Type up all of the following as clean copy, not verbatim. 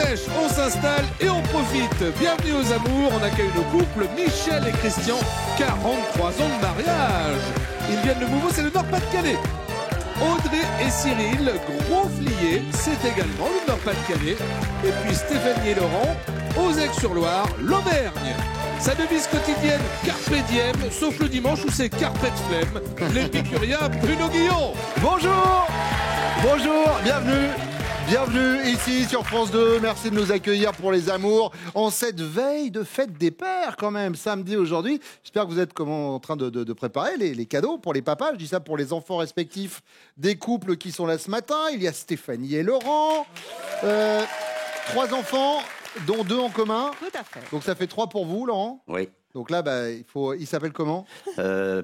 flèche, on s'installe et on profite. Bienvenue aux amours, on accueille le couple Michel et Christian, 43 ans de mariage. Ils viennent de Mouveau, c'est le Nord-Pas-de-Calais. Audrey et Cyril Grosflier, c'est également le Nord-Pas-de-Calais. Et puis Stéphanie et Laurent, Auzec-sur-Loire, l'Auvergne. Sa devise quotidienne, Carpe diem, sauf le dimanche où c'est Carpet flemme. L'épicurien Bruno Guillon. Bonjour, bonjour, bienvenue ici sur France 2. Merci de nous accueillir pour les amours en cette veille de fête des pères quand même, samedi aujourd'hui. J'espère que vous êtes en train de préparer les cadeaux pour les papas. Je dis ça pour les enfants respectifs des couples qui sont là ce matin. Il y a Stéphanie et Laurent, 3 enfants dont 2 en commun. Tout à fait. Donc ça fait 3 pour vous, Laurent. Oui. Donc là, il s'appelle comment?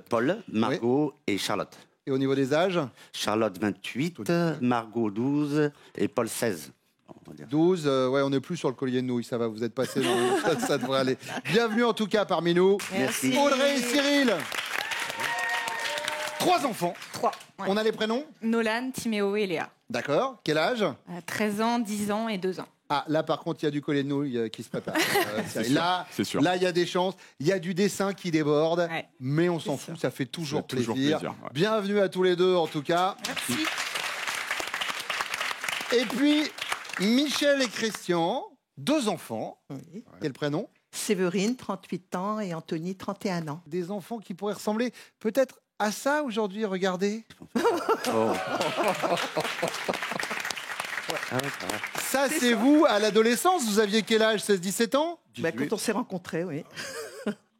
Paul, Margot et Charlotte. Et au niveau des âges? Charlotte 28, Margot 12 et Paul 16. On va dire. 12, ouais, on n'est plus sur le collier de nouilles, ça va, vous êtes passé dans ça devrait aller. Bienvenue en tout cas parmi nous. Merci. Audrey et Cyril. 3 enfants. 3. Ouais. On a les prénoms? Nolan, Timéo et Léa. D'accord. Quel âge? 13 ans, 10 ans et 2 ans. Ah, là par contre, il y a du collier de nouilles qui se prépare. C'est sûr. Là, il y a des chances. Il y a du dessin qui déborde, Ouais. mais on s'en fout, ça fait toujours Ça fait toujours plaisir. plaisir, ouais. Bienvenue à tous les deux en tout cas. Merci. Et puis, Michel et Christian, 2 enfants. Oui. Quel prénom? Séverine, 38 ans, et Anthony, 31 ans. Des enfants qui pourraient ressembler peut-être à ça aujourd'hui, regardez. Oh. Ah ouais, ça va. Ça, c'est vous à l'adolescence. Vous aviez quel âge? 16-17 ans? Quand on s'est rencontrés, oui.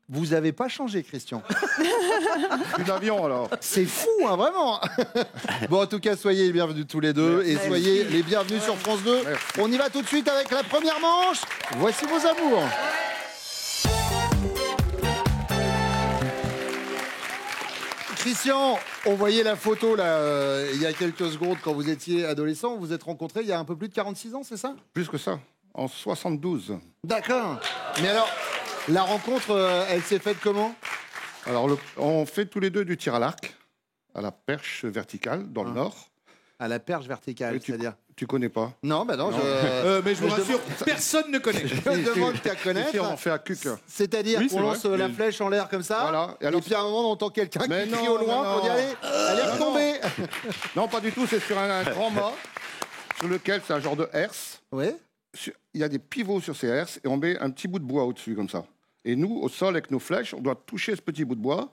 Vous n'avez pas changé, Christian. Plus d'avion alors. C'est fou, hein, vraiment. Bon, en tout cas, soyez les bienvenus tous les deux. Et Merci. soyez les bienvenus sur France 2. Merci. On y va tout de suite avec la première manche. Voici vos amours. Christian, on voyait la photo là, il y a quelques secondes quand vous étiez adolescent. Vous vous êtes rencontrés il y a un peu plus de 46 ans, c'est ça? Plus que ça, en 72. D'accord. Mais alors, la rencontre, elle s'est faite comment? Alors, on fait tous les deux du tir à l'arc, à la perche verticale, dans le nord. À la perche verticale, Et c'est-à-dire? Tu connais pas? Non, bah non, Non. Mais je vous je rassure, personne ne connaît. je demande qu'à connaître. Ici, on en fait à Cuc. C'est-à-dire Oui, qu'on c'est lance vrai. la Mais- flèche en l'air comme ça, Voilà. et, puis à un moment on entend quelqu'un Mais qui crie non, au loin non, pour dire non. allez, elle est retombée. Non, pas du tout, c'est sur un grand mât, sur lequel c'est un genre de herse. Oui. Il y a des pivots sur ces herses, et on met un petit bout de bois au-dessus, comme ça. Et nous, au sol, avec nos flèches, on doit toucher ce petit bout de bois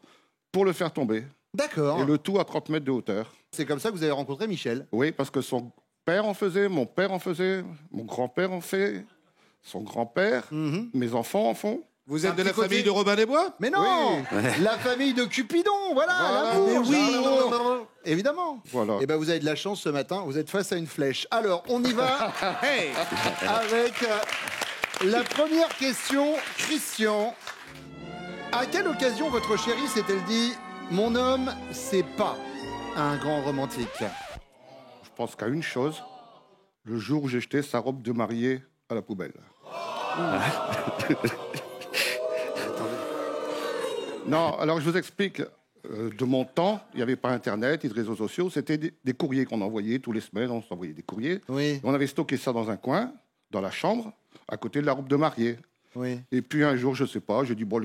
pour le faire tomber. D'accord. Et le tout à 30 mètres de hauteur. C'est comme ça que vous avez rencontré Michel. Oui, parce que son père en faisait, mon père en faisait, mon grand-père en fait, son grand-père, mes enfants en font. Vous êtes Un de la petit côté- famille de Robin des Bois? Mais non, la famille de Cupidon, voilà. Voilà. l'amour. Mais oui. L'amour. Évidemment. Voilà. Et ben vous avez de la chance ce matin, vous êtes face à une flèche. Alors, on y va Hey. avec la première question. Christian, à quelle occasion votre chérie s'est-elle dit « Mon homme, c'est pas un grand romantique » Je pense qu'à une chose, le jour où j'ai jeté sa robe de mariée à la poubelle. Non, alors je vous explique. De mon temps, il n'y avait pas Internet, ni de réseaux sociaux. C'était des courriers qu'on envoyait tous les semaines. On s'envoyait des courriers. Oui, On avait stocké ça dans un coin, dans la chambre, à côté de la robe de mariée. oui. Et puis un jour, je sais pas, j'ai dit bon,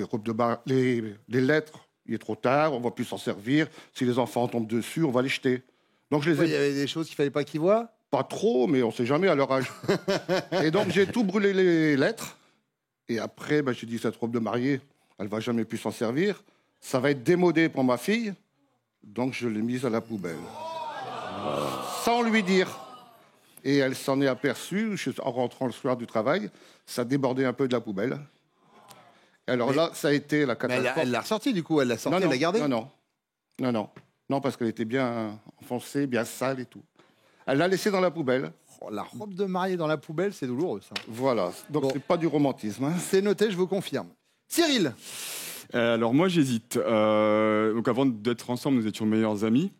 les lettres, il est trop tard, on va plus s'en servir. Si les enfants tombent dessus, on va les jeter. Donc je les Il y ai avait des choses qu'il fallait pas qu'ils voient. pas trop, mais on sait jamais à leur âge. Et donc j'ai tout brûlé les lettres. Et après, j'ai dit cette robe de mariée, elle va jamais plus s'en servir. Ça va être démodé pour ma fille. Donc je l'ai mise à la poubelle. Sans lui dire. Et elle s'en est aperçue, en rentrant le soir du travail, ça débordait un peu de la poubelle. Et alors là, ça a été la Mais catastrophe. elle l'a ressorti du coup, elle l'a sorti, elle l'a gardé. Non, parce qu'elle était bien enfoncée, bien sale et tout. Elle l'a laissée dans la poubelle. Oh, la robe de mariée dans la poubelle, c'est douloureux ça. Voilà. Donc Bon. c'est pas du romantisme. Hein. C'est noté, je vous confirme. Cyril, Alors moi j'hésite. Donc avant d'être ensemble, nous étions meilleurs amis.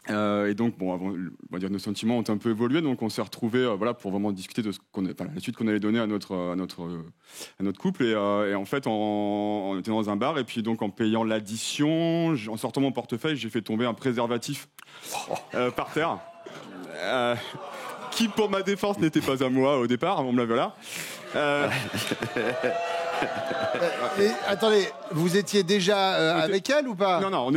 Et donc bon, avant, on va dire nos sentiments ont un peu évolué, donc on s'est retrouvés, voilà, pour vraiment discuter de la suite qu'on allait donner à notre couple. Et en fait, on était dans un bar et puis donc en payant l'addition, en sortant mon portefeuille, j'ai fait tomber un préservatif par terre. qui pour ma défense n'était pas à moi au départ, on me l'avait là. Et, attendez, vous étiez déjà avec elle ou pas? Non,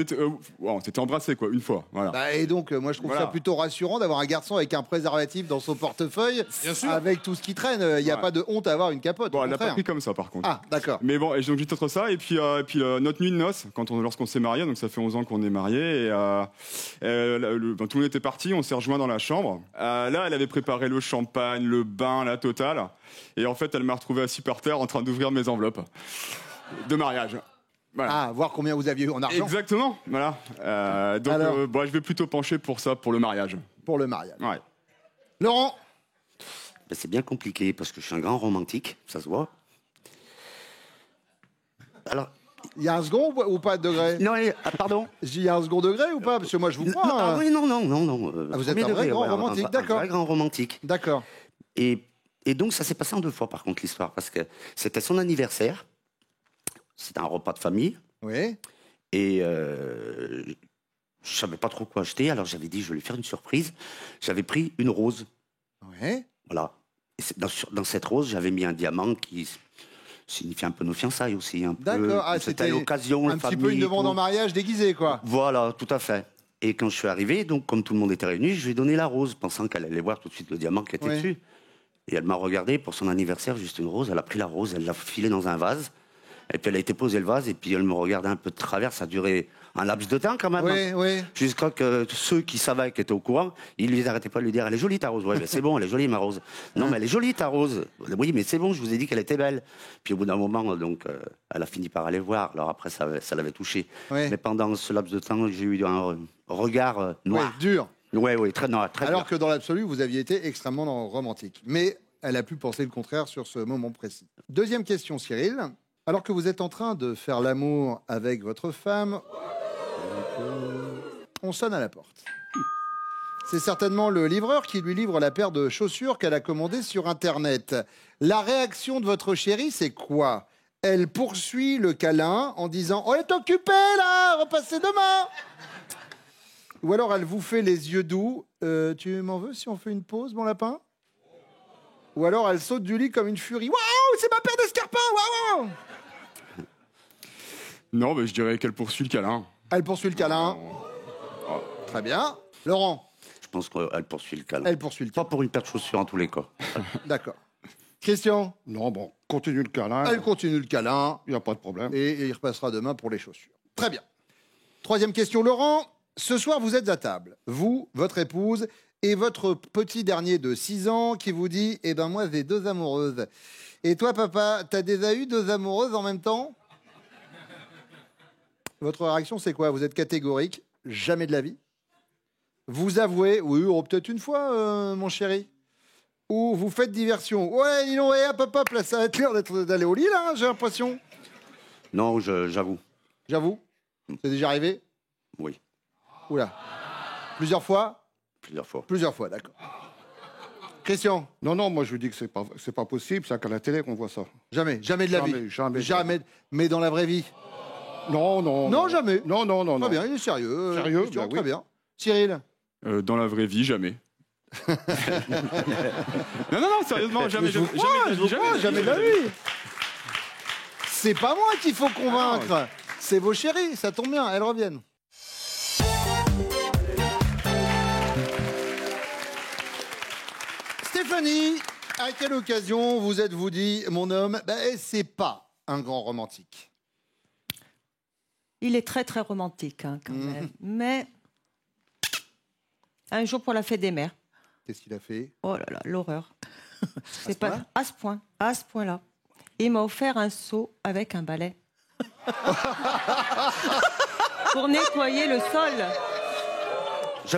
on s'était embrassés quoi, une fois. Voilà. Bah, et donc, moi, je trouve ça plutôt rassurant d'avoir un garçon avec un préservatif dans son portefeuille, avec tout ce qui traîne. Il n'y a pas de honte à avoir une capote. Bon, elle l'a pas pris comme ça, par contre. Ah, d'accord. Mais bon, et donc juste entre ça, et puis notre nuit de noces, lorsqu'on s'est mariés, donc ça fait 11 ans qu'on est mariés, et tout le monde était parti, on s'est rejoint dans la chambre. Là, elle avait préparé le champagne, le bain, la totale, et en fait, elle m'a retrouvé assis par terre en train d'ouvrir mes enveloppes de mariage. Voilà. Ah, voir combien vous aviez eu en argent. Exactement, voilà. Je vais plutôt pencher pour ça, pour le mariage. Pour le mariage. Ouais. Laurent? Ben, c'est bien compliqué parce que je suis un grand romantique, ça se voit. Alors, il y a un second ou pas de degré? Non, pardon. Il y a un second degré ou pas? Parce que moi, je vous crois. Non, Vous êtes un vrai grand romantique, d'accord. Un vrai grand romantique. D'accord. Et donc, ça s'est passé en 2 fois, par contre, l'histoire, parce que c'était son anniversaire. C'était un repas de famille. Oui. Et je savais pas trop quoi acheter, alors j'avais dit, je vais lui faire une surprise. J'avais pris une rose. Oui. Voilà. Et dans cette rose, j'avais mis un diamant qui signifie un peu nos fiançailles aussi. D'accord. Ah, c'était l'occasion, un petit peu une demande en mariage déguisée, quoi. Voilà, tout à fait. Et quand je suis arrivé, donc comme tout le monde était réuni, je lui ai donné la rose, pensant qu'elle allait voir tout de suite le diamant qui était dessus. Et elle m'a regardé pour son anniversaire, juste une rose. Elle a pris la rose, elle l'a filée dans un vase. Et puis elle a été posée le vase, et puis elle me regardait un peu de travers. Ça a duré un laps de temps quand même. Oui. Jusqu'à que ceux qui savaient, qui étaient au courant, ils lui arrêtaient pas de lui dire, elle est jolie ta rose. Ouais, ben c'est bon, elle est jolie ma rose. Non, mais elle est jolie ta rose. Oui, mais c'est bon, je vous ai dit qu'elle était belle. Puis au bout d'un moment, donc, elle a fini par aller voir. Alors après, ça l'avait touchée. Oui. Mais pendant ce laps de temps, j'ai eu un regard noir. Oui, dur. Oui, très noir. Alors que dans l'absolu, vous aviez été extrêmement romantique. Mais elle a pu penser le contraire sur ce moment précis. Deuxième question, Cyril. Alors que vous êtes en train de faire l'amour avec votre femme, on sonne à la porte. C'est certainement le livreur qui lui livre la paire de chaussures qu'elle a commandées sur Internet. La réaction de votre chérie, c'est quoi? Elle poursuit le câlin en disant « On est occupé là, repassez demain !» Ou alors elle vous fait les yeux doux « Tu m'en veux si on fait une pause, mon lapin ?» Ou alors elle saute du lit comme une furie « Waouh, c'est ma paire d'escarpins, waouh !» Non, mais je dirais qu'elle poursuit le câlin. Elle poursuit le câlin. Très bien. Laurent? Je pense qu'elle poursuit le câlin. Elle poursuit le câlin. Pas pour une paire de chaussures en tous les cas. D'accord. Christian? Non, bon, continue le câlin. Elle continue le câlin. Il n'y a pas de problème. Et il repassera demain pour les chaussures. Très bien. Troisième question, Laurent. Ce soir, vous êtes à table. Vous, votre épouse et votre petit dernier de 6 ans qui vous dit « Eh ben moi, j'ai 2 amoureuses. » Et toi, papa, t'as déjà eu 2 amoureuses en même temps? Votre réaction, c'est quoi? Vous êtes catégorique? Jamais de la vie? Vous avouez? Oui, oh, peut-être une fois, mon chéri. Ou vous faites diversion? Ouais, dis donc, ouais, hop, là, ça va être l'heure d'aller au lit, là, hein, j'ai l'impression. Non, j'avoue. J'avoue? C'est déjà arrivé? Oui. Oula. Plusieurs fois? Plusieurs fois. Plusieurs fois, d'accord. Christian? Non, moi je vous dis que c'est pas possible, c'est qu'à la télé qu'on voit ça. Jamais de la vie? Jamais. Mais dans la vraie vie? Non, jamais. Non. Très bien, il est sérieux. Sérieux, Christian, bah oui. Très bien. Cyril? Dans la vraie vie, jamais. non, sérieusement, jamais. Jamais de la vie. C'est pas moi qu'il faut convaincre. C'est vos chéris, ça tombe bien, elles reviennent. Stéphanie, à quelle occasion vous êtes-vous dit, mon homme, c'est pas un grand romantique? Il est très, très romantique, hein, quand même. Mais un jour pour la fête des mères. Qu'est-ce qu'il a fait? Oh là là, l'horreur. C'est pas à ce point-là. Il m'a offert un seau avec un balai. Pour nettoyer le sol.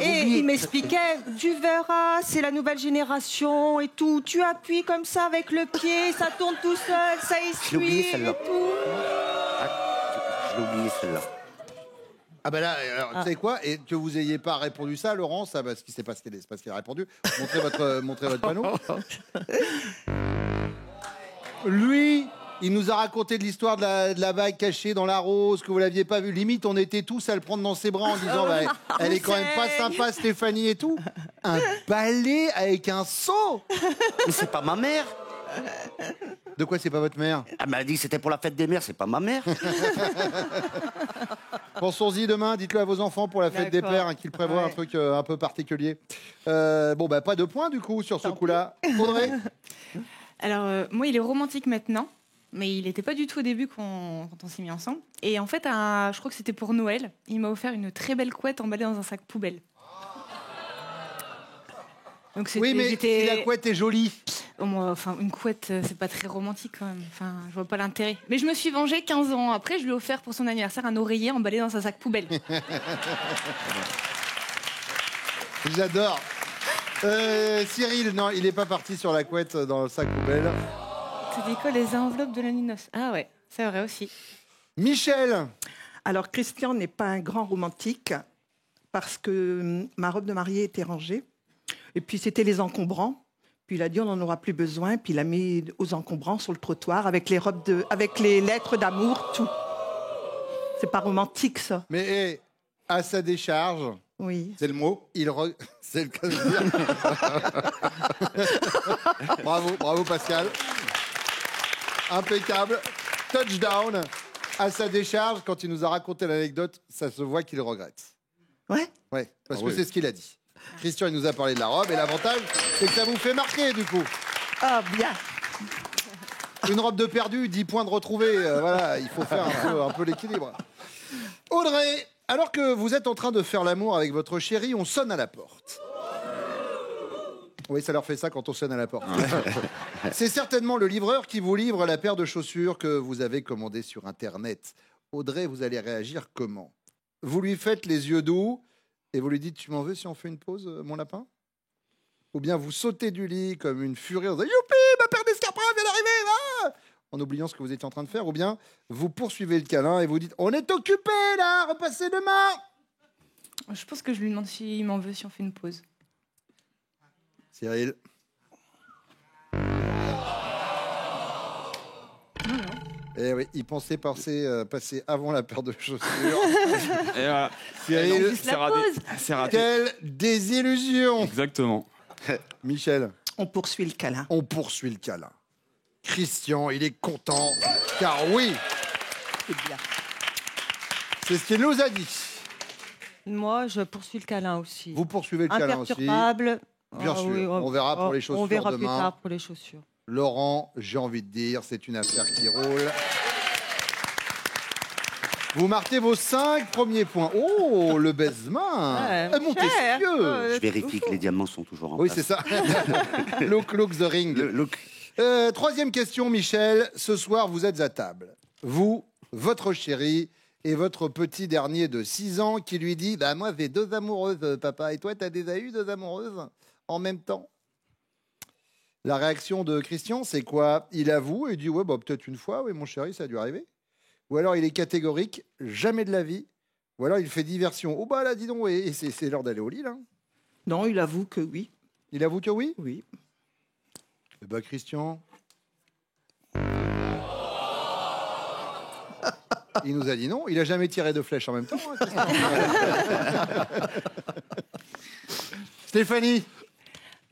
Et il m'expliquait, tu verras, c'est la nouvelle génération et tout. Tu appuies comme ça avec le pied, ça tourne tout seul, ça essuie et tout. Je l'ai oublié celle-là. Ah ben là, alors, tu sais quoi? Et que vous ayez pas répondu ça, Laurent, ça, ce qui s'est passé, c'est parce qu'il a répondu. Montrez votre panneau. Lui Il nous a raconté de l'histoire de la bague cachée dans la rose, que vous l'aviez pas vue. Limite, on était tous à le prendre dans ses bras en disant bah, elle est quand même pas sympa, Stéphanie et tout. Un balai avec un seau. Mais c'est pas ma mère. De quoi c'est pas votre mère? Elle m'a dit que c'était pour la fête des mères, c'est pas ma mère. Pensons-y demain, dites-le à vos enfants pour la fête des pères, hein, qu'ils prévoient un truc un peu particulier. Bon, bah pas de points du coup sur ce coup-là. Audrey? Alors, moi, il est romantique maintenant, mais il n'était pas du tout au début quand on s'est mis ensemble. Et en fait, je crois que c'était pour Noël, il m'a offert une très belle couette emballée dans un sac poubelle. Donc, oui, mais si la couette est jolie. Enfin, une couette, c'est pas très romantique quand même. Enfin, je vois pas l'intérêt. Mais je me suis vengée 15 ans après. Je lui ai offert pour son anniversaire un oreiller emballé dans un sac poubelle. J'adore. Cyril, non, il n'est pas parti sur la couette dans le sac poubelle. C'était quoi les enveloppes de la nuit de noces? Ah ouais, c'est vrai aussi. Michel. Alors, Christian n'est pas un grand romantique parce que ma robe de mariée était rangée. Et puis, c'était les encombrants. Puis il a dit on n'en aura plus besoin. Puis il a mis aux encombrants sur le trottoir avec les lettres d'amour, tout. C'est pas romantique, ça. Mais à sa décharge, oui. C'est le mot. C'est le cas de dire. Bravo Pascal. Impeccable. Touchdown. À sa décharge, quand il nous a raconté l'anecdote, ça se voit qu'il regrette. Ouais. Ouais, parce que c'est ce qu'il a dit. Christian, il nous a parlé de la robe et l'avantage, c'est que ça vous fait marquer du coup. Ah, bien. Une robe de perdu, 10 points de retrouvé. Voilà, il faut faire un peu l'équilibre. Audrey, alors que vous êtes en train de faire l'amour avec votre chérie, on sonne à la porte. Oui, ça leur fait ça quand on sonne à la porte. C'est certainement le livreur qui vous livre la paire de chaussures que vous avez commandée sur Internet. Audrey, vous allez réagir comment? Vous lui faites les yeux doux et vous lui dites « Tu m'en veux si on fait une pause, mon lapin ?» Ou bien vous sautez du lit comme une furie en disant « Youpi, ma paire d'escarpins vient d'arriver ah !» en oubliant ce que vous étiez en train de faire. Ou bien vous poursuivez le câlin et vous dites « On est occupé là, repassez demain !» Je pense que je lui demande s'il m'en veut si on fait une pause. Cyril. Eh oui, il pensait passer avant la paire de chaussures. Et voilà. Cyril, c'est raté. Quelle désillusion. Exactement. Michel. On poursuit le câlin. On poursuit le câlin. Christian, il est content, car oui, C'est bien. c'est ce qu'il nous a dit. Moi, je poursuis le câlin aussi. Vous poursuivez le câlin aussi. Imperturbable. Bien sûr, on verra pour les chaussures On verra plus demain. tard pour les chaussures. Laurent, j'ai envie de dire, c'est une affaire qui roule. Vous marquez vos 5 premiers points. Oh, le baise-main. Ouais, Montesquieu. Je vérifie que les diamants sont toujours en Oui, place. c'est ça. Look the ring. Look. Troisième question, Michel. Ce soir, vous êtes à table. Vous, votre chérie et votre petit dernier de 6 ans qui lui dit « Bah moi, j'ai 2 amoureuses, papa. Et toi, t'as déjà eu 2 amoureuses en même temps ?» La réaction de Christian, c'est quoi? Il avoue et dit « Ouais, bah, peut-être une fois. Oui, mon chéri, ça a dû arriver. » Ou alors, il est catégorique. Jamais de la vie. Ou alors, il fait diversion. « Oh bah là, dis donc, et c'est l'heure d'aller au lit, là. » Non, il avoue que oui. Il avoue que oui? Oui. Eh ben, Christian... Il nous a dit non. Il a jamais tiré de flèche en même temps. Hein, Christian. Stéphanie,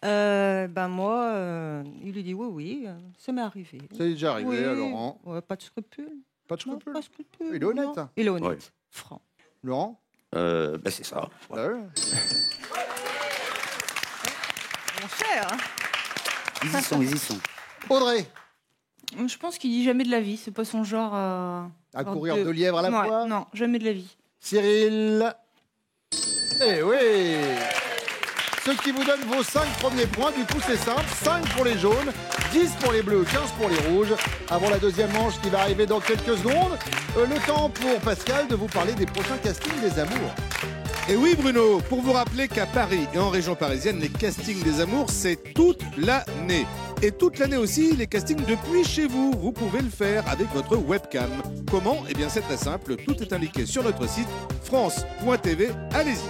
Moi, il lui dit oui, ça m'est arrivé. ça est déjà arrivé Oui. à Laurent. Ouais, pas de scrupules. Pas de Non, scrupules. pas de scrupules. Il est honnête. non. Il est honnête. Ouais. Franc. Laurent? C'est ça. Ah ouais. Mon cher. Ils y sont. Audrey, Je pense qu'il dit jamais de la vie. C'est pas son genre. à courir 2 lièvres à la Ouais, fois. non, jamais de la vie. Cyril. Eh oui. Ce qui vous donne vos 5 premiers points. Du coup, c'est simple. 5 pour les jaunes, 10 pour les bleus, 15 pour les rouges. Avant la deuxième manche qui va arriver dans quelques secondes, le temps pour Pascal de vous parler des prochains castings des amours. Et oui Bruno, pour vous rappeler qu'à Paris et en région parisienne, les castings des amours, c'est toute l'année. Et toute l'année aussi, les castings depuis chez vous. Vous pouvez le faire avec votre webcam. Comment? Eh bien c'est très simple, tout est indiqué sur notre site france.tv. Allez-y.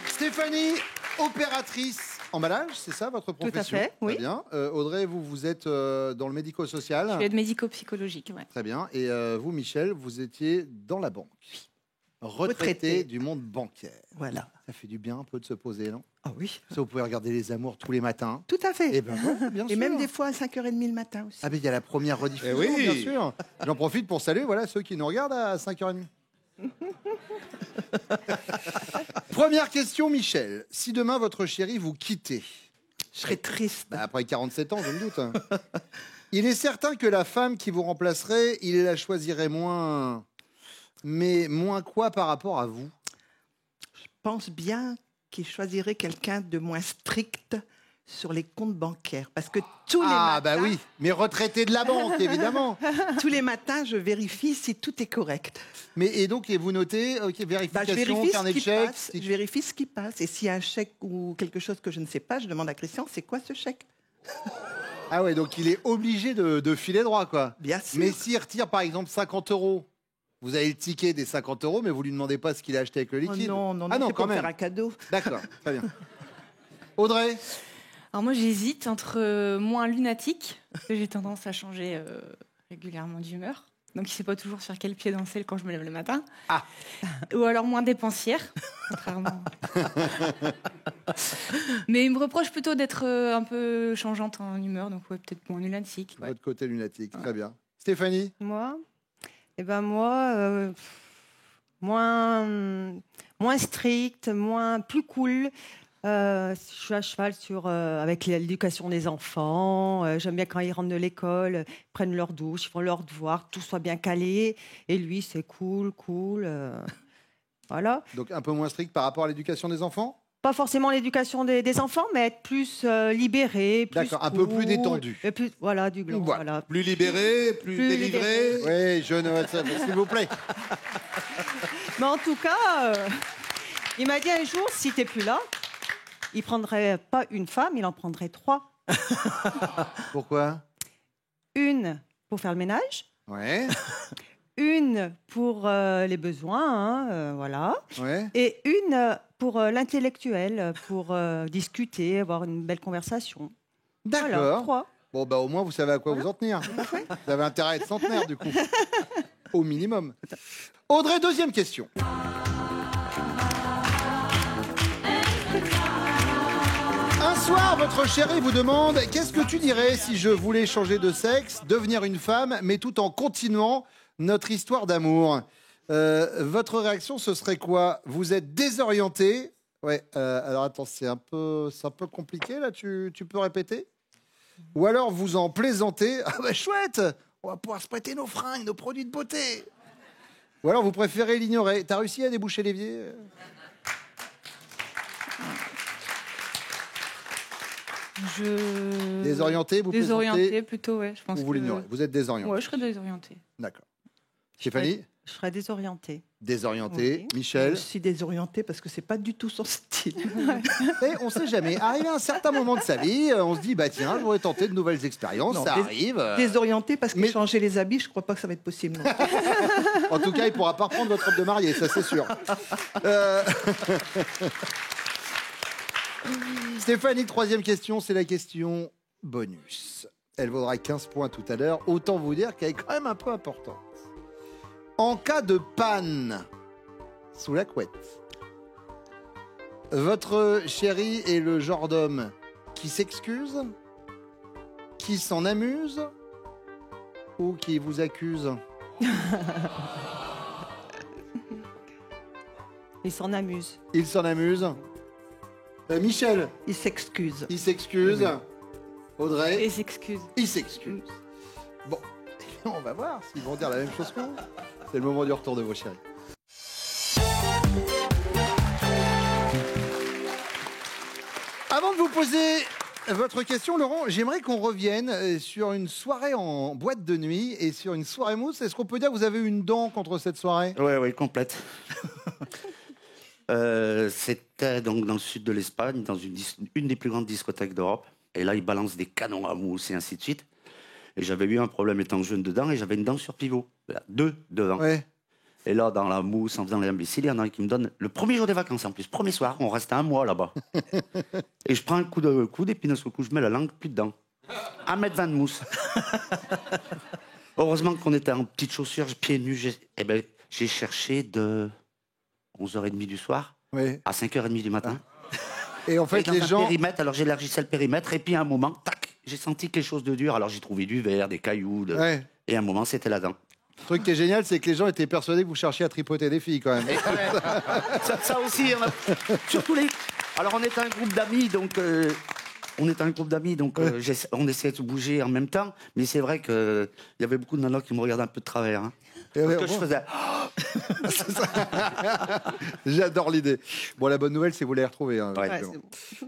Stéphanie, opératrice Emballage, c'est ça votre Tout à profession? fait, oui. Très bien. Audrey, vous êtes dans le médico-social. Je suis aide médico-psychologique, ouais. Très bien. Et vous, Michel, vous étiez dans la banque. Retraité Retraité. du monde bancaire. Voilà. Ça fait du bien un peu de se poser, non? Ah oui. Ça, vous pouvez regarder Les Amours tous les matins. Tout à fait. Et ben voilà, bien sûr. Et même des fois à 5h30 le matin aussi. Ah mais il y a la première rediffusion, Eh oui. bien sûr. J'en profite pour saluer voilà, ceux qui nous regardent à 5h30. Première question, Michel. Si demain votre chéri vous quittait, Je serais triste. après 47 ans, je me doute, hein, il est certain que la femme qui vous remplacerait, il la choisirait moins. Mais moins quoi par rapport à vous? Je pense bien qu'il choisirait quelqu'un de moins strict sur les comptes bancaires. Parce que tous les Ah matins, bah oui, mais retraité de la banque, évidemment. tous les matins, je vérifie si tout est correct. Mais et donc, et vous notez, ok, Bah, je vérification, vérifie carnet ce de qui chèques. passe. Je vérifie ce qui passe. Et s'il y a un chèque ou quelque chose que je ne sais pas, je demande à Christian, c'est quoi ce chèque? Ah ouais, donc il est obligé de filer droit, quoi. Bien sûr. Mais s'il retire par exemple 50 euros, vous avez le ticket des 50 euros, mais vous lui demandez pas ce qu'il a acheté avec le Oh liquide. non, non, ah non, non, c'est quand pour même. faire un cadeau. D'accord, très bien. Audrey, Alors moi, j'hésite entre moins lunatique, parce que j'ai tendance à changer régulièrement d'humeur. Donc, il ne sait pas toujours sur quel pied danser quand je me lève le matin. Ah. Ou alors moins dépensière, contrairement. Mais il me reproche plutôt d'être un peu changeante en humeur, donc ouais, peut-être moins lunatique. Ouais. votre côté lunatique, très bien. Stéphanie, Moi, eh ben moi, moins strict, plus cool. Je suis à cheval avec l'éducation des enfants. J'aime bien quand ils rentrent de l'école, ils prennent leur douche, ils font leurs devoirs, tout soit bien calé. Et lui, c'est cool. Voilà. donc un peu moins strict par rapport à l'éducation des enfants? Pas forcément l'éducation des enfants, mais être plus libéré. Plus D'accord, un peu plus cool, détendu. et plus, voilà, du gland. Voilà. Voilà. Plus libéré, plus délivré. Oui, je ne... s'il vous plaît. Mais en tout cas, il m'a dit un jour, si t'es plus là, il prendrait pas une femme, il en prendrait 3. Pourquoi? Une pour faire le ménage, Ouais, une pour les besoins, voilà, ouais. et une pour l'intellectuel, pour discuter, avoir une belle conversation. Voilà, D'accord. 3. Bon, bah au moins, vous savez à quoi vous en tenir. Vous avez intérêt à être centenaire, du coup. Au minimum. Audrey, deuxième question. Un soir, votre chéri vous demande « Qu'est-ce que tu dirais si je voulais changer de sexe, devenir une femme, mais tout en continuant notre histoire d'amour ?» Votre réaction, ce serait quoi? Vous êtes désorienté. Ouais, alors attends, c'est un peu compliqué, là, tu peux répéter? Ou alors vous en plaisantez. Ah bah chouette, on va pouvoir se prêter nos fringues, nos produits de beauté. Ou alors vous préférez l'ignorer. T'as réussi à déboucher l'évier? Désorienté, vous Désorientée plaisantez plutôt, ouais. Je pense ou vous l'ignorez? Vous êtes désorienté. Ouais, je serais désorientée. D'accord. Stéphanie? Je serais désorientée. Désorienté. Oui. Michel? Je suis désorientée parce que c'est pas du tout son style. Et on sait jamais. Arrivé à un certain moment de sa vie, on se dit, bah tiens, je voudrais tenter de nouvelles expériences. Non, ça arrive. Désorientée parce que Mais- changer les habits, je crois pas que ça va être possible. non. En tout cas, il pourra pas prendre votre robe de mariée, ça c'est sûr. Stéphanie, troisième question, c'est la question bonus. Elle vaudra 15 points tout à l'heure. Autant vous dire qu'elle est quand même un peu importante. En cas de panne sous la couette, votre chéri est le genre d'homme qui s'excuse, qui s'en amuse ou qui vous accuse? Il s'en amuse. Il s'en amuse. Michel, Il s'excuse. il s'excuse. Audrey, Et s'excuse. il s'excuse. Bon, on va voir s'ils vont dire la même chose que vous. C'est le moment du retour de vos chéris. Avant de vous poser votre question, Laurent, j'aimerais qu'on revienne sur une soirée en boîte de nuit et sur une soirée mousse. Est-ce qu'on peut dire que vous avez eu une dent contre cette soirée? Oui, complète. C'était donc dans le sud de l'Espagne, dans une des plus grandes discothèques d'Europe. Et là, ils balancent des canons à mousse et ainsi de suite. Et j'avais eu un problème étant jeune dedans et j'avais une dent sur pivot. Voilà, 2 devant. Ouais. Et là, dans la mousse, en faisant l'imbécile, il y en a un qui me donne le premier jour des vacances en plus, premier soir, on restait un mois là-bas. Et je prends un coup de d'épineux au cou, je mets la langue plus dedans. 1,20 m de mousse. Heureusement qu'on était en petites chaussures, pieds nus. J'ai cherché de 11h30 du soir à 5h30 du matin. Et en fait, et dans les un gens. périmètre, alors j'élargissais le périmètre, et puis à un moment, tac, j'ai senti quelque chose de dur. Alors j'ai trouvé du verre, des cailloux, et à un moment, c'était là-dedans. Le truc qui est génial, c'est que les gens étaient persuadés que vous cherchiez à tripoter des filles, quand même. Ça aussi, surtout les. Alors on était un groupe d'amis, donc. On essayait de se bouger en même temps, mais c'est vrai qu'il y avait beaucoup de nanas qui me regardaient un peu de travers. Hein. Parce que je faisais... J'adore l'idée. Bon, la bonne nouvelle, c'est que vous les retrouvez. Hein, Bon.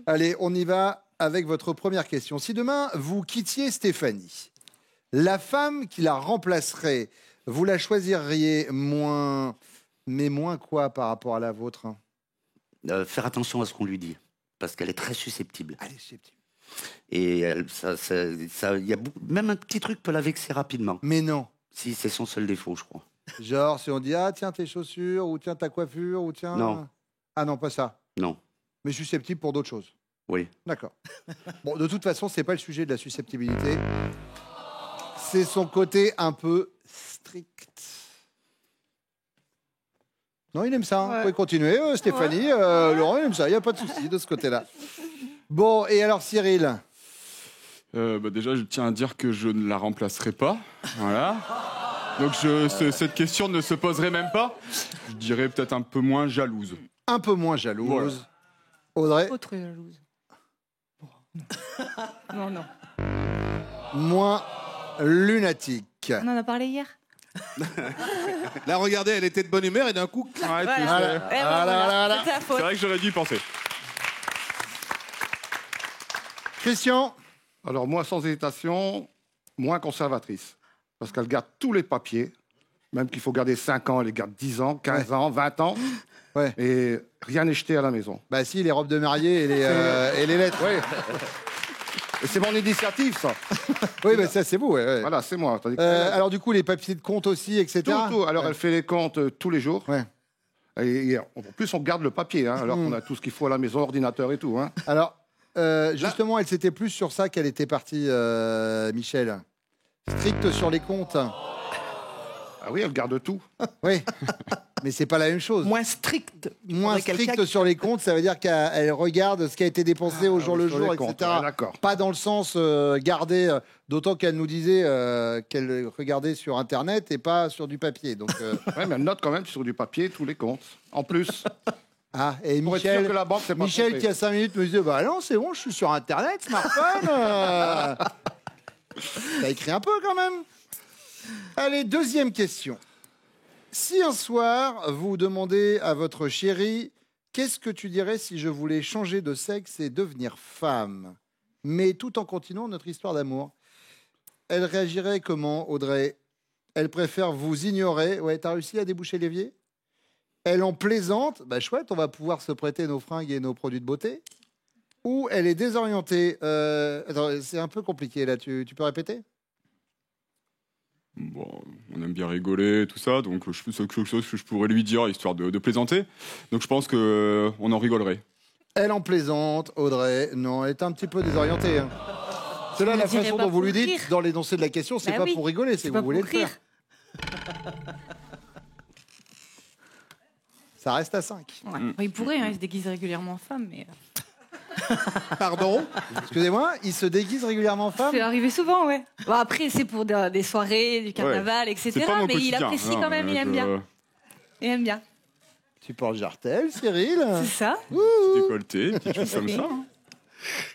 Allez, on y va avec votre première question. Si demain, vous quittiez Stéphanie, la femme qui la remplacerait, vous la choisiriez moins... Mais moins quoi par rapport à la vôtre? Faire attention à ce qu'on lui dit, parce qu'elle est très susceptible. Elle est susceptible. Et y a même un petit truc peut la vexer rapidement. Mais non. Si, c'est son seul défaut, je crois. Genre, si on dit, ah, tiens, tes chaussures, ou tiens, ta coiffure, ou tiens... Non. Ah non, pas ça. Non. Mais susceptible pour d'autres choses. Oui. D'accord. Bon, de toute façon, c'est pas le sujet de la susceptibilité. C'est son côté un peu strict. Non, il aime ça. Vous pouvez continuer, Stéphanie. Laurent, il aime ça. Il n'y a pas de souci de ce côté-là. Bon, et alors, Cyril? Déjà, je tiens à dire que je ne la remplacerai pas. Voilà. Donc, cette question ne se poserait même pas. Je dirais peut-être un peu moins jalouse. Un peu moins jalouse. Voilà. Audrey? Pas trop jalouse. Non, non. Moins lunatique. On en a parlé hier. Là, regardez, elle était de bonne humeur et d'un coup... Ouais, Voilà. Voilà. C'est ta faute. c'est vrai que j'aurais dû y penser. Christian? Alors moi, sans hésitation, moins conservatrice. Parce qu'elle garde tous les papiers. Même qu'il faut garder 5 ans, elle les garde 10 ans, 15 ans, 20 ans. Ouais. Et rien n'est jeté à la maison. Bah si, les robes de mariée et les lettres. Oui. Et c'est mon initiative, ça. Oui, mais ça, c'est vous. Ouais. Voilà, c'est moi. Tandis que Alors, du coup, les papiers de compte aussi, etc. tout. Alors, elle fait les comptes tous les jours. Ouais. Et en plus, on garde le papier, hein, alors qu'on a tout ce qu'il faut à la maison, ordinateur et tout. Hein. Alors, justement, elle s'était plus sur ça qu'elle était partie, Michel. Stricte sur les comptes. Ah oui, elle garde tout. Oui, mais c'est pas la même chose. Moins strict. Moins Faudrait quelqu'un stricte sur les comptes, ça veut dire qu'elle regarde ce qui a été dépensé au jour le sur jour, les comptes, etc. ouais, d'accord. Pas dans le sens garder, d'autant qu'elle nous disait qu'elle regardait sur Internet et pas sur du papier. Donc, Ouais, mais elle note quand même sur du papier tous les comptes. En plus. Ah, et Pour être sûr Michel, que la banque s'est pas Michel trompée. qui a 5 minutes me disait, bah non, c'est bon, je suis sur Internet, smartphone. T'as écrit un peu quand même. Allez, deuxième question. Si un soir, vous demandez à votre chérie, qu'est-ce que tu dirais si je voulais changer de sexe et devenir femme, mais tout en continuant notre histoire d'amour, elle réagirait comment, Audrey? Elle préfère vous ignorer. Ouais, t'as réussi à déboucher l'évier? Elle en plaisante, bah chouette, on va pouvoir se prêter nos fringues et nos produits de beauté. Ou elle est désorientée. Attends, c'est un peu compliqué là, tu peux répéter? Bon, on aime bien rigoler, tout ça, donc c'est quelque chose que je pourrais lui dire, histoire de plaisanter. Donc je pense qu'on en rigolerait. Elle en plaisante, Audrey. Non, elle est un petit peu désorientée. Hein. C'est là Je la ne dirais façon pas dont vous pour lui dites, rire. dans l'énoncé de la question, c'est Bah pas oui, pour rigoler, c'est que pas vous voulez le pour rire. faire. Ça reste à 5. Ouais. Il pourrait, hein, il se déguise régulièrement en femme, mais Pardon? Excusez-moi, il se déguise régulièrement en femme? c'est arrivé souvent, ouais. Bon, après, c'est pour des soirées, du carnaval, etc. C'est pas mon Mais il quotidien. apprécie Non, quand même, il aime bien. Il aime bien. Tu portes jartel, Cyril? C'est ça. Décolleté, quelque chose comme ça. Hein.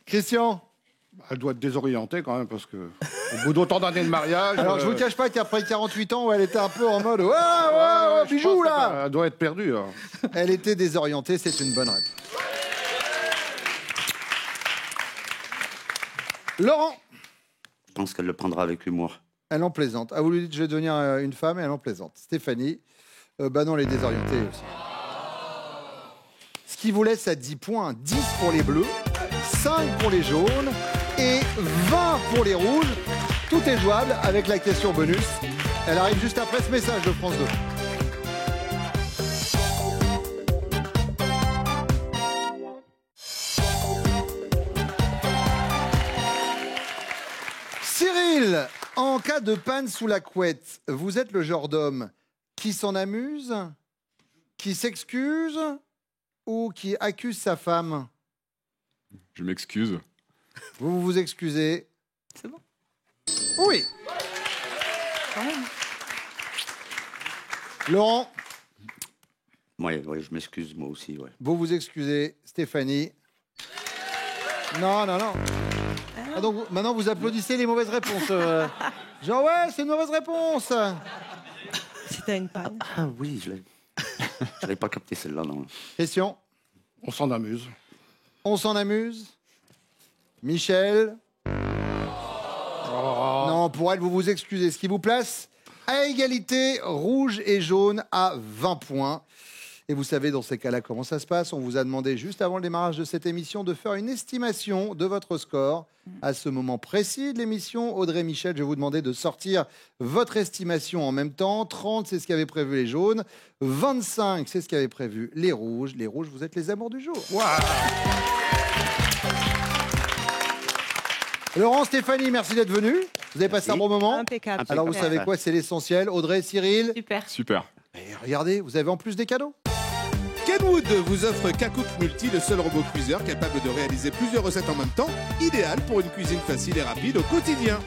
Christian? Elle doit être désorientée quand même, parce que au bout d'autant d'années de mariage. Alors, je vous cache pas qu'après 48 ans, où elle était un peu en mode ouais, je bijou pense là. Elle doit être perdue. Hein. Elle était désorientée, c'est une bonne réponse. Laurent? Je pense qu'elle le prendra avec humour. Elle en plaisante. Ah, vous lui dites je vais devenir une femme et elle en plaisante. Stéphanie? Bah non, elle est désorientée aussi. Ce qui vous laisse à 10 points. 10 pour les bleus, 5 pour les jaunes et 20 pour les rouges. Tout est jouable avec la question bonus. Elle arrive juste après ce message de France 2. En cas de panne sous la couette, vous êtes le genre d'homme qui s'en amuse, qui s'excuse ou qui accuse sa femme? Je m'excuse. Vous vous excusez. C'est bon. Oui. Quand même. Laurent, Ouais, je m'excuse, moi aussi. Ouais. vous vous excusez. Stéphanie. Non. Ah, donc maintenant vous applaudissez les mauvaises réponses. Genre ouais, c'est une mauvaise réponse. C'était une panne. Ah oui, je l'avais pas capté celle-là, non. Question. On s'en amuse. On s'en amuse. Michel. Non, pour elle, vous vous excusez. Ce qui vous place à égalité, rouge et jaune à 20 points. Et vous savez, dans ces cas-là, comment ça se passe? On vous a demandé, juste avant le démarrage de cette émission, de faire une estimation de votre score. À ce moment précis de l'émission, Audrey et Michel, je vais vous demander de sortir votre estimation en même temps. 30, c'est ce qu'avaient prévu les jaunes. 25, c'est ce qu'avaient prévu les rouges. Les rouges, vous êtes les amours du jour. Wow. Laurent, Stéphanie, merci d'être venus. Vous avez passé un bon moment. Impeccable. Alors, vous savez quoi? C'est l'essentiel. Audrey, Cyril. Super. Super. Et regardez, vous avez en plus des cadeaux. Kenwood vous offre Kakook Multi, le seul robot cuiseur capable de réaliser plusieurs recettes en même temps, idéal pour une cuisine facile et rapide au quotidien.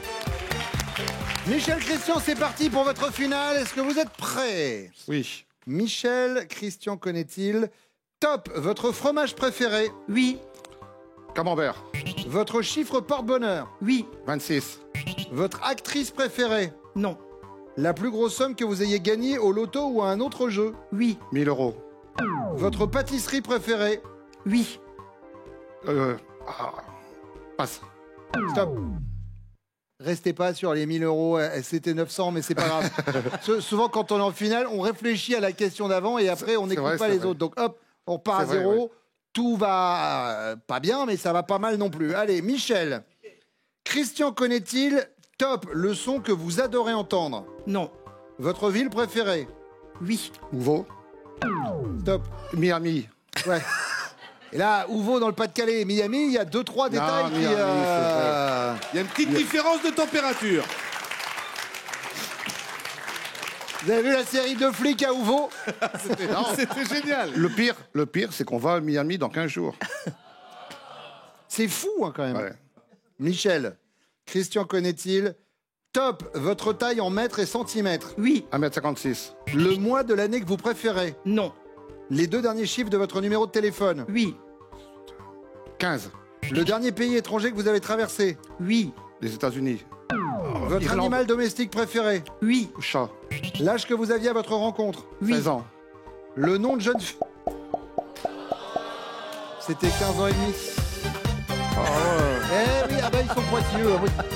Michel, Christian, c'est parti pour votre finale. Est-ce que vous êtes prêts? Oui. Michel, Christian connaît-il? Top, votre fromage préféré? Oui, Camembert. Votre chiffre porte-bonheur? oui, 26. Votre actrice préférée? non, La plus grosse somme que vous ayez gagnée au loto ou à un autre jeu? oui, 1000 euros. Votre pâtisserie préférée? oui. Passe. Stop. Restez pas sur les 1000 euros, c'était 900, mais c'est pas grave. Souvent, quand on est en finale, on réfléchit à la question d'avant et après, on n'écoute vrai, pas c'est les vrai. autres. Donc hop, on part à C'est vrai, zéro. ouais. Tout va pas bien, mais ça va pas mal non plus. Allez, Michel. Christian connaît-il top le son que vous adorez entendre? Non, Votre ville préférée? oui, Ouveau. Stop. Miami. Ouais. Et là, Ouveau dans le Pas-de-Calais et Miami, il y a 2-3 détails qui... Miami, Il y a une petite différence de température. Vous avez vu la série de flics à Ouveau? C'était génial. Le pire, c'est qu'on va à Miami dans 15 jours. C'est fou, hein, quand même. Ouais. Michel, Christian connaît-il top votre taille en mètres et centimètres? oui, 1m56. Le mois de l'année que vous préférez? non, Les 2 derniers chiffres de votre numéro de téléphone? oui, 15. Le dernier pays étranger que vous avez traversé? oui, Les États-Unis. Votre Irlande. animal domestique préféré? oui, Chat. L'âge que vous aviez à votre rencontre? oui. 16 ans. Le nom de jeune fille? C'était 15 ans et demi. Eh oui, ah bah, ils sont pointilleux.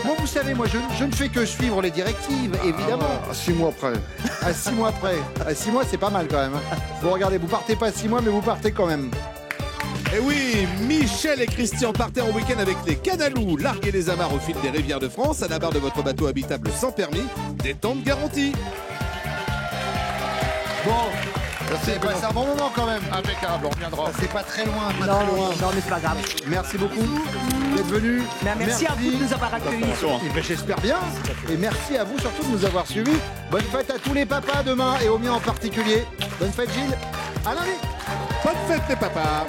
Moi, vous savez, moi, je ne fais que suivre les directives, évidemment. 6 mois après. À 6 mois près. À 6 mois, c'est pas mal quand même. Bon, regardez, vous partez pas 6 mois, mais vous partez quand même. Et oui, Michel et Christian partaient en week-end avec les Canalous, larguer les amarres au fil des rivières de France, à la barre de votre bateau habitable sans permis, détente garantie. Bon, c'est passé un bon moment quand même. Impeccable, on reviendra. C'est pas très loin, pas Non, très loin. non, mais c'est pas grave. Merci beaucoup d'être venus. Merci à vous de nous avoir accueillis. Eh ben, j'espère bien. Et merci à vous surtout de nous avoir suivis. Bonne fête à tous les papas demain et aux miens en particulier. Bonne fête Gilles. À lundi. Bonne fête les papas.